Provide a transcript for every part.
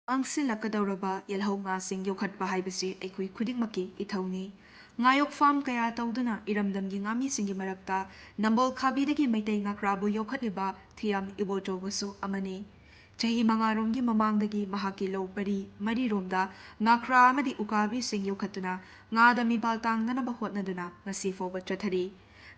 Mangkhigadouraba Yelhou Ngasing Yokhatpa haibasi aikoi khudingmaki ithauni. Ngayok farm kaya tawduna iramdamgi ngamisingi marakta nambol khabidagi maitai ngakrabu yokhatliba thiyam ibojobusu amani. Chahi mangaromgi mamangdagi mahaki law pari mariromda ngakra amadi ukabi sing yokhatuna ngada mibal tangdanaba hotnaduna ngasi fawba chathari.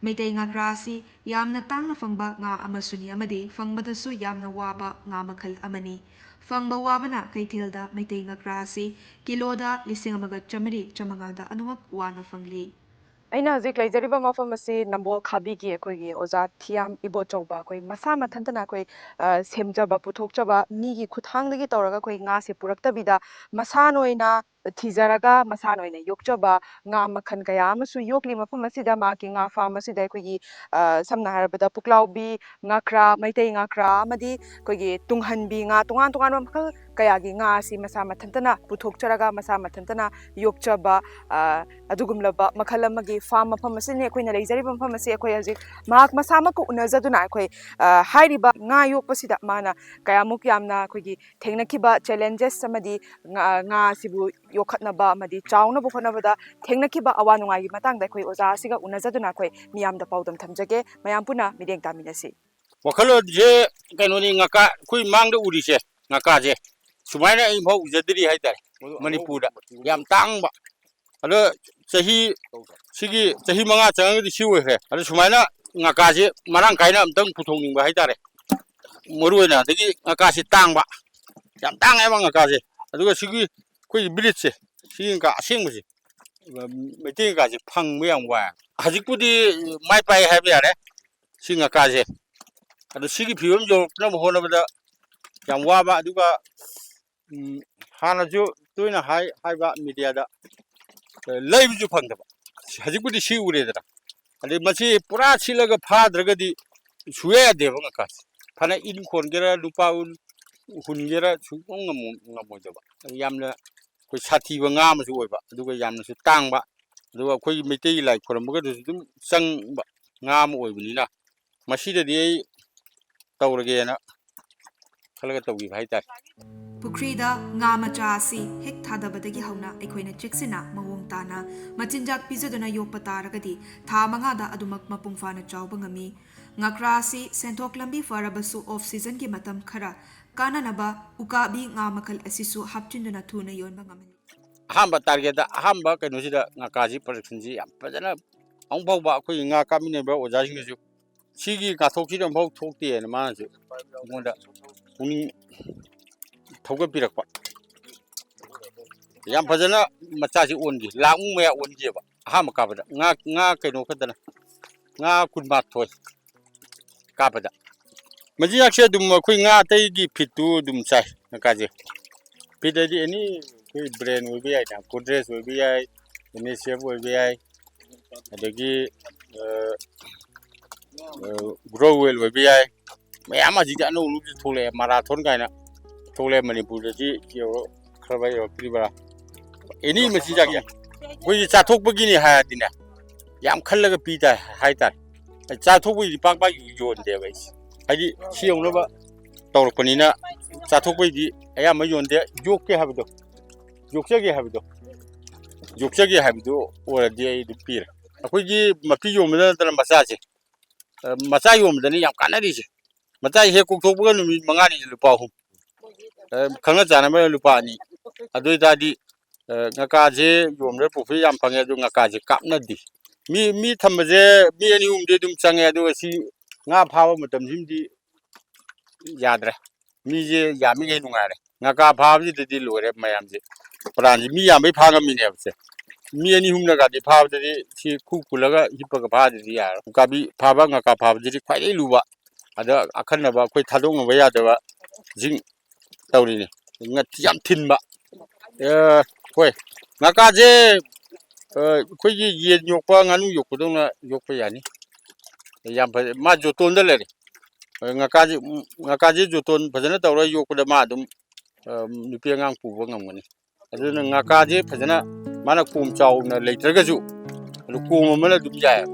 Maitai ngakra asi yamna tangna fangba nga amasuni amadi fangbadasu yamna waba nga makhal amani. Fangba wabana kaithilda maitai ngakra asi kiloda 1,150 anumak wana fangli. ꯑꯩꯅ ꯍꯧꯖꯤꯛ ꯂꯩꯖꯔꯤꯕ ꯃꯐꯝ ꯑꯁꯤ ꯅꯝꯕꯣꯜ ꯈꯥꯕꯤꯒꯤ ꯑꯩꯈꯣꯏꯒꯤ ꯑꯣꯖꯥ ꯊꯤꯌꯥꯝ ꯏꯕꯣꯆꯧꯕ ꯑꯩꯈꯣꯏ ꯃꯁꯥ ꯃꯊꯟꯇꯅ ꯑꯩꯈꯣꯏ ꯁꯦꯝꯖꯕ ꯄꯨꯊꯣꯛꯆꯕ ꯃꯤꯒꯤ ꯈꯨꯠꯊꯥꯡꯗꯒꯤ ꯇꯧꯔꯒ ꯑꯩꯈꯣꯏ ꯉꯥꯁꯦ ꯄꯨꯔꯛꯇꯕꯤꯗ ꯃꯁꯥꯅ ꯑꯣꯏꯅ ꯊꯤꯖꯔꯒ ꯃꯁꯥꯅ ꯑꯣꯏꯅ ꯌꯣꯛꯆꯕ ꯉꯥ ꯃꯈꯜ ꯀꯌꯥ ꯑꯃꯁꯨ ꯌꯣꯛꯂꯤ ꯃꯐꯝ ꯑꯁꯤꯗ ꯃꯍꯥꯛꯀꯤ ꯉꯥ ꯐꯥꯔꯝ ꯑꯁꯤꯗ ꯑꯩꯈꯣꯏꯒꯤ ꯁꯝꯅ ꯍꯥꯏꯔꯕꯗ ꯄꯨꯛꯂꯥꯎꯕꯤ ꯉꯥꯀ꯭ꯔꯥ ꯃꯩꯇꯩ ꯉꯥꯀ꯭ꯔꯥ ꯑꯃꯗꯤ ꯑꯩꯈꯣꯏꯒꯤ ꯇꯨꯡꯍꯟꯕꯤ ꯉꯥ ꯇꯣꯉꯥꯟ ꯇꯣꯉꯥꯟꯕ ꯃꯈꯜ ꯀꯌꯥꯒꯤ ꯉꯥ ꯑꯁꯤ ꯃꯁꯥ ꯃꯊꯟꯇꯅ ꯄꯨꯊꯣꯛꯆꯔꯒ ꯃꯁꯥ ꯃꯊꯟꯇꯅ ꯌꯣꯛꯆꯕ ꯑꯗꯨꯒꯨꯝꯂꯕ ꯃꯈꯜ ꯑꯃꯒꯤ ꯐꯥꯔꯝ ꯃꯐꯝ ꯑꯁꯤꯅꯤ ꯑꯩꯈꯣꯏꯅ ꯂꯩꯖꯔꯤꯕ ꯃꯐꯝ ꯑꯁꯤ ꯑꯩꯈꯣꯏ ꯍꯧꯖꯤꯛ ꯃꯍꯥꯛ ꯃꯁꯥꯃꯛꯀ ꯎꯅꯖꯗꯨꯅ ꯑꯩꯈꯣꯏ ꯍꯥꯏꯔꯤꯕ ꯉꯥ ꯌꯣꯛꯄꯁꯤꯗ ꯃꯥꯅ ꯀꯌꯥꯃꯨꯛ ꯌꯥꯝꯅ ꯑꯩꯈꯣꯏꯒꯤ ꯊꯦꯡꯅꯈꯤꯕ ꯆꯦꯂꯦꯟꯖꯦꯁ ꯑꯃꯗꯤ ꯉꯥ ꯑꯁꯤꯕꯨ ꯌꯣꯛꯈꯠꯅꯕ ꯑꯃꯗꯤ ꯆꯥꯎꯅꯕ ꯍꯣꯠꯅꯕꯗ ꯊꯦꯡꯅꯈꯤꯕ ꯑꯋꯥ ꯅꯨꯡꯉꯥꯏꯒꯤ ꯃꯇꯥꯡꯗ ꯑꯩꯈꯣꯏ ꯑꯣꯖꯥ ꯑꯁꯤꯒ ꯎꯅꯖꯗꯨꯅ ꯑꯩꯈꯣꯏ ꯃꯤꯌꯥꯝꯗ ꯄꯥꯎꯗꯝ ꯊꯝꯖꯒꯦ ꯃꯌꯥꯝ ꯄꯨꯟꯅ ꯃꯤꯠꯌꯦꯡ ꯇꯥꯃꯤꯟꯅꯁꯤ ꯋꯥꯈꯜꯂꯣꯟꯁꯦ ꯀꯩꯅꯣꯅꯤ ꯉꯀꯥ ꯑꯩꯈꯣꯏ ꯃꯥꯡꯗ ꯎꯔꯤꯁꯦ ꯉꯀꯥꯁꯦ ꯁꯨꯃꯥꯏꯅ ꯑꯩ ꯐꯥꯎ ꯎꯖꯗ꯭ꯔꯤ ꯍꯥꯏꯇꯥꯔꯦ ꯃꯅꯤꯄꯨꯔꯗ ꯌꯥꯝ ꯇꯥꯡꯕ ꯑꯗꯣ ꯁꯤꯒꯤ ꯆꯍꯤ 5 ꯆꯪꯉꯒꯗꯤ ꯁꯤ ꯑꯣꯏꯈ꯭ꯔꯦ ꯑꯗꯣ ꯁꯨꯃꯥꯏꯅ ꯉꯀꯥꯁꯦ ꯃꯔꯥꯡ ꯀꯥꯏꯅ ꯑꯝꯇꯪ ꯄꯨꯊꯣꯛꯅꯤꯡꯕ ꯍꯥꯏꯇꯥꯔꯦ ꯃꯔꯨ ꯑꯣꯏꯅ ꯑꯗꯒꯤ ꯉꯀꯥꯁꯦ ꯇꯥꯡꯕ ꯌꯥꯝ ꯇꯥꯡꯉꯦꯕ ꯉꯀꯥꯁꯦ ꯑꯗꯨꯒ ꯁꯤꯒꯤ ꯑꯩꯈꯣꯏꯒꯤ ꯕ꯭ꯔꯤꯠꯁꯦ ꯁꯤꯒꯤ ꯉꯀꯥ ꯑꯁꯦꯡꯕꯁꯦ ꯃꯩꯇꯩ ꯉꯀꯥꯁꯦ ꯐꯪꯕ ꯌꯥꯝ ꯋꯥꯏ ꯍꯧꯖꯤꯛꯄꯨꯗꯤ ꯃꯥꯏ ꯄꯥꯛꯑꯦ ꯍꯥꯏꯕ ꯌꯥꯔꯦ ꯁꯤ ꯉꯀꯥꯁꯦ ꯑꯗꯣ ꯁꯤꯒꯤ ꯐꯤꯕꯝ ꯌꯧꯔꯛꯅꯕ ꯍꯣꯠꯅꯕꯗ ꯌꯥꯝ ꯋꯥꯕ ꯑꯗꯨꯒ ꯍꯥꯟꯅꯁꯨ ꯇꯣꯏꯅ ꯍꯥꯏꯕ ꯃꯤꯗꯤꯌꯥꯗ ꯂꯩꯕꯁꯨ ꯐꯪꯗꯕ ꯍꯧꯖꯤꯛꯄꯨꯗꯤ ꯁꯤ ꯎꯔꯦꯗꯅ ꯑꯗꯩ ꯃꯁꯤ ꯄꯨꯔꯥ ꯁꯤꯠꯂꯒ ꯐꯥꯗ꯭ꯔꯒꯗꯤ ꯁꯨꯌꯥ ꯌꯥꯗꯦꯕ ꯉꯀꯥꯁꯦ ꯐꯅ ꯏꯟ ꯈꯣꯟꯒꯦꯔꯥ ꯂꯨꯄꯥ ꯍꯨꯟꯒꯦꯔꯥ ꯁꯨꯡꯉꯝ ꯉꯝꯃꯣꯏꯗꯕ ꯌꯥꯝꯅ ꯑꯩꯈꯣꯏ ꯁꯥꯊꯤꯕ ꯉꯥ ꯑꯃꯁꯨ ꯑꯣꯏꯕ ꯑꯗꯨꯒ ꯌꯥꯝꯅꯁꯨ ꯇꯥꯡꯕ ꯑꯗꯨꯒ ꯑꯩꯈꯣꯏꯒꯤ ꯃꯩꯇꯩꯒꯤ ꯂꯥꯏ ꯈꯣꯏꯔꯝꯕꯒꯗꯁꯨ ꯑꯗꯨꯝ ꯆꯪꯕ ꯉꯥ ꯑꯃ ꯑꯣꯏꯕꯅꯤꯅ ꯃꯁꯤꯗꯗꯤ ꯑꯩ ꯇꯧꯔꯒꯦꯅ ꯈꯜꯂꯒ ꯇꯧꯈꯤꯕ ꯍꯥꯏꯇꯥꯔꯦ Pukrida nga macha asi hek thadabadagi hauna aikhoina cheksina mawong tana machinjak pizaduna yokpa taragadi tha mangada adumak mapung fana chawba ngami ngakra asi senthok lambi farabasu off season ki matam khara kananaba ukabi nga makhal asisu hapchinduna thuna yonba ngamani ꯑꯍꯥꯟꯕ ꯇꯥꯔꯒꯦꯠꯇ ꯑꯍꯥꯟꯕ ꯀꯩꯅꯣꯁꯤꯗ ꯉꯀꯥꯁꯤ ꯄ꯭ꯔꯗꯛꯁꯟꯁꯤ ꯌꯥꯝ ꯐꯖꯅ ꯑꯃꯨꯛ ꯐꯥꯎꯕ ꯑꯩꯈꯣꯏꯒꯤ ꯉꯥ ꯀꯥꯞꯃꯤꯟꯅꯕ ꯑꯣꯖꯥꯁꯤꯡꯅꯁꯨ ꯁꯤꯒꯤ ꯉꯥꯊꯣꯛꯁꯤꯗ ꯑꯃꯨꯛꯐꯥꯎ ꯊꯣꯛꯇꯦꯅ ꯃꯥꯅꯁꯨ ꯑꯩꯉꯣꯟꯗ ꯄꯨꯛꯅꯤꯡ ꯊꯧꯒꯠꯄꯤꯔꯛꯄ ꯌꯥꯝ ꯐꯖꯅ ꯃꯆꯥꯁꯤ ꯑꯣꯟꯈꯤ ꯂꯥꯛꯃꯨꯛ ꯃꯌꯥ ꯑꯣꯟꯈꯤꯑꯕ ꯑꯍꯥꯟꯕ ꯀꯥꯞꯄꯗ ꯉꯥ ꯀꯩꯅꯣ ꯈꯛꯇꯅ ꯉꯥ 12 ꯀꯥꯞꯄꯗ ꯃꯆꯤꯟꯖꯥꯛꯁꯦ ꯑꯗꯨꯝ ꯑꯩꯈꯣꯏ ꯉꯥ ꯑꯇꯩꯒꯤ ꯐꯤꯠꯇꯨ ꯑꯗꯨꯝ ꯆꯥꯏ ꯉꯀꯥꯁꯦ ꯐꯤꯠ ꯍꯥꯏꯗꯤ ꯑꯦꯅꯤ ꯑꯩꯈꯣꯏ ꯕ꯭ꯔꯦꯟ ꯑꯣꯏꯕ ꯌꯥꯏꯅ ꯒꯣꯗ꯭ꯔꯦꯖ ꯑꯣꯏꯕ ꯌꯥꯏ NSF ꯑꯣꯏꯕ ꯌꯥꯏ ꯑꯗꯒꯤ ꯒ꯭ꯔꯣꯋꯦꯜ ꯑꯣꯏꯕ ꯌꯥꯏ ꯃꯌꯥꯝ ꯍꯧꯖꯤꯛꯇꯤ ꯑꯅꯧ ꯑꯅꯧꯕꯁꯨ ꯊꯣꯛꯂꯛꯑꯦ ꯃꯥꯔꯥꯊꯣꯟ ꯀꯥꯏꯅ ꯊꯣꯛꯂꯛꯑꯦ ꯃꯅꯤꯄꯨꯔꯗꯗꯤ ꯈꯔ ꯌꯧꯔꯛꯇ꯭ꯔꯤꯕ꯭ꯔꯥ ꯑꯦꯅꯤ ꯃꯆꯤꯟꯖꯥꯛ ꯌꯥꯏ ꯑꯩꯈꯣꯏꯒꯤ ꯆꯥꯊꯣꯛꯄꯒꯤꯅꯤ ꯍꯥꯏꯔꯗꯤꯅꯦ ꯌꯥꯝ ꯈꯜꯂꯒ ꯄꯤ ꯇꯥꯏ ꯍꯥꯏꯇꯥꯔꯦ ꯆꯥꯊꯣꯛꯄꯒꯤꯗꯤ ꯄꯥꯛ ꯌꯣꯟꯗꯦꯕ ꯑꯩꯁꯦ ꯍꯥꯏꯗꯤ ꯁꯤ ꯌꯧꯅꯕ ꯇꯧꯔꯛꯄꯅꯤꯅ ꯆꯥꯊꯣꯛꯄꯒꯤꯗꯤ ꯑꯌꯥꯝꯕ ꯌꯣꯟꯗꯦ ꯌꯣꯛꯀꯦ ꯍꯥꯏꯕꯗꯣ ꯌꯣꯛꯆꯒꯦ ꯍꯥꯏꯕꯗꯣ ꯑꯣꯏꯔꯗꯤ ꯑꯩ ꯑꯗꯨꯝ ꯄꯤꯔꯦ ꯑꯩꯈꯣꯏꯒꯤ ꯃꯄꯤ ꯌꯣꯟꯕꯗ ꯅꯠꯇꯅ ꯃꯆꯥꯁꯦ ꯃꯆꯥ ꯌꯣꯟꯕꯗꯅꯤ ꯌꯥꯝ ꯀꯥꯟꯅꯔꯤꯁꯦ ꯃꯆꯥ ꯍꯦꯛ ꯀꯣꯛꯊꯣꯛꯄꯒ ꯅꯨꯃꯤꯠ 5ꯅꯤꯗ ꯂꯨꯄꯥ 3 ꯈꯪꯅ ꯆꯥꯟꯅꯕ ꯂꯨꯄꯥ 2 ꯑꯗꯨ ꯑꯣꯏꯇꯥꯔꯗꯤ ngakaje yomre profit yam phange adu ngakaje kapnadi mi thambaje mi ani umde dum change adu si nga phawa matam jimdi yadre mi je yami ge nungare ngaka phawa ji di lore mayamje pranji mi yam bai phanga mi ne bse mi ani humna ga di phawa de si khu kulaga hipaga pha di ya ka bi phawa ngaka phawa ji khwai dei luba ada akhanna ba khoi thadong ba ya da ba jing tawri ni ngati yam thinba ꯍꯣꯏ ꯉꯀꯥꯁꯦ ꯑꯩꯈꯣꯏꯒꯤ ꯌꯦꯟ ꯌꯣꯛꯄ ꯉꯥꯅꯨ ꯌꯣꯛꯄꯗꯧꯅ ꯌꯣꯛꯄ ꯌꯥꯅꯤ ꯌꯥꯝ ꯐꯖꯩ ꯃꯥ ꯖꯣꯇꯣꯟꯗ ꯂꯩꯔꯦ ꯉꯀꯥꯁꯦ ꯖꯣꯇꯣꯟ ꯐꯖꯅ ꯇꯧꯔ ꯌꯣꯛꯄꯗ ꯃꯥ ꯑꯗꯨꯝ ꯅꯨꯄꯤ ꯑꯉꯥꯡ ꯄꯨꯕ ꯉꯝꯒꯅꯤ ꯑꯗꯨꯅ ꯉꯀꯥꯁꯦ ꯐꯖꯅ ꯃꯥꯅ ꯀꯣꯝ ꯆꯥꯎꯅ ꯂꯩꯇ꯭ꯔꯒꯁꯨ ꯑꯗꯨ ꯀꯣꯝ ꯑꯃꯅ ꯑꯗꯨꯝ ꯌꯥꯏ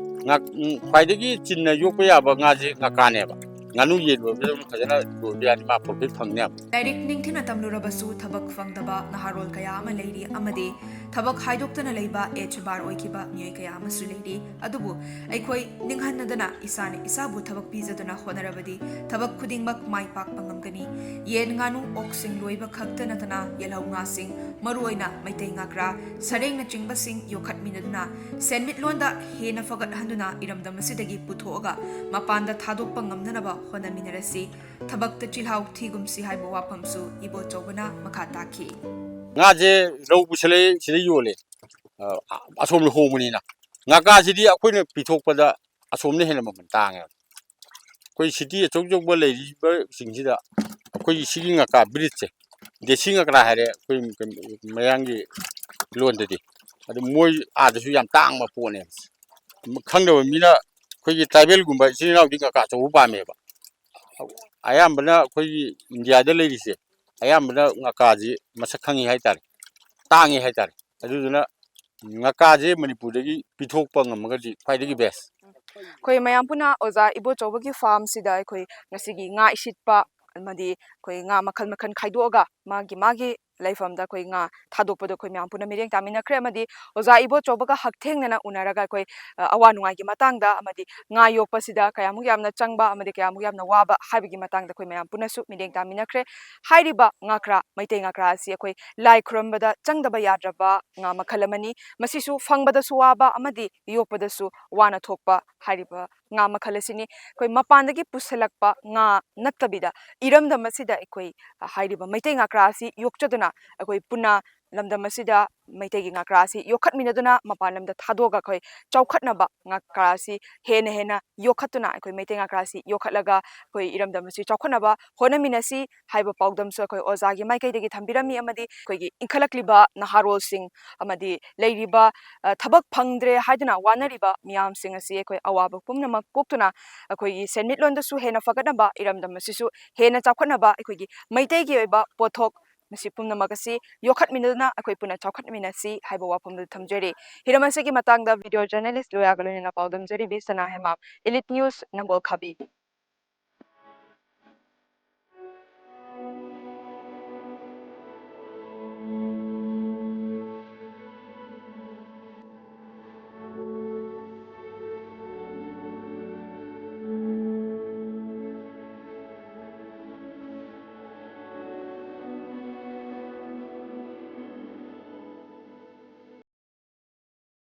ꯈ꯭ꯋꯥꯏꯗꯒꯤ ꯆꯤꯟꯅ ꯌꯣꯛꯄ ꯌꯥꯕ ꯉꯥꯁꯦ ꯉꯀꯥꯅꯦꯕ nganu ye loibda fazana loibda yani ma profit phangnya Lairik ningthina tamlurabasu thabak fangdaba naharol kaya ama leiri amade thabak haidoktana leiba bar oikiba miyoi kaya amasu leiri adubu aikhoi ninghanadana isani isabu thabak pizaduna honarabadi thabak khudingmak mai pak pangamgani yen nganu oksing loiba khaktana tana Yelhou Ngasing maruoina maitai ngakra sareng na chingbasing yokhatminaduna senmit londa hena fagat handuna iramdamasidagi puthoga mapanda thadok pangamnanaba honaminarasi thabak ta chilhau thigumsi haibo wapamsu ibo chobana makha takhi nga je rau busale sile yole asom ho muni na nga ka sidi akoina pithokpada asom ne hena maman tanga koi city chok chok ba leiri ba singsida koi sigi nga ka bridge de singa kra hare koi mayangi lon de adu moi a da su yam tang ma pone khangda mina koi tribal gumba sinau dinga ka cho ba me ba ayambana koi india da leiri se ayambana nga ka ji masak khangi hai tar tangi hai tar aduna nga ka je manipur dagi pithokpa ngamagadi khwaidagi best khoi mayam puna oza ibo chobagi farm sida khoi ngasigi nga isitpa amadi khoi nga makhal makhan khaidoga magi laifamda khoi nga thadokpado khoi mayam puna mireng tamina khre amadi oza ibo chobaga hakthengna unaraga khoi awa nungai gi matangda amadi nga yokpa sida kayamuk yamna changba amadi kayamuk yamna waba haibigi matangda khoi mayam puna su mireng tamina khre hairiba nga kra maitei nga kra asi khoi lai khurambada changdaba yadraba nga makhalamani masisu fangbada suwaba amadi yokpada su wana thokpa hairiba nga makhalasini koi mapandagi pusalakpa nga nattabida iramdam asida koi hairiba maitai nga krasi yokchaduna koi puna lamdam asida maitai gi nga krasi yokhatminaduna mapalamda thadoga koi chawkhatnaba nga krasi hena yokhatuna koi maitai nga krasi yokhatlaga koi iramdam asi chawkhatnaba honaminasi haiba paudam so koi ozagi maikai degi thambirami amadi koi gi inkhalakliba naharol sing amadi leiriba thabak phangdre haiduna wanariba miyam sing asi koi awaba pumnamak koktuna koi senmit londa su hena fagadnaba iramdam asisu hena chawkhatnaba koi gi maitai gi oiba pothok masi pumnamak asi yokhatminaduna koi puna chawkhatminasi haiba wapamda thamjari hiramase gi matangda video journalist loya galone na paudam jari bi sana hema elite news nambol khabi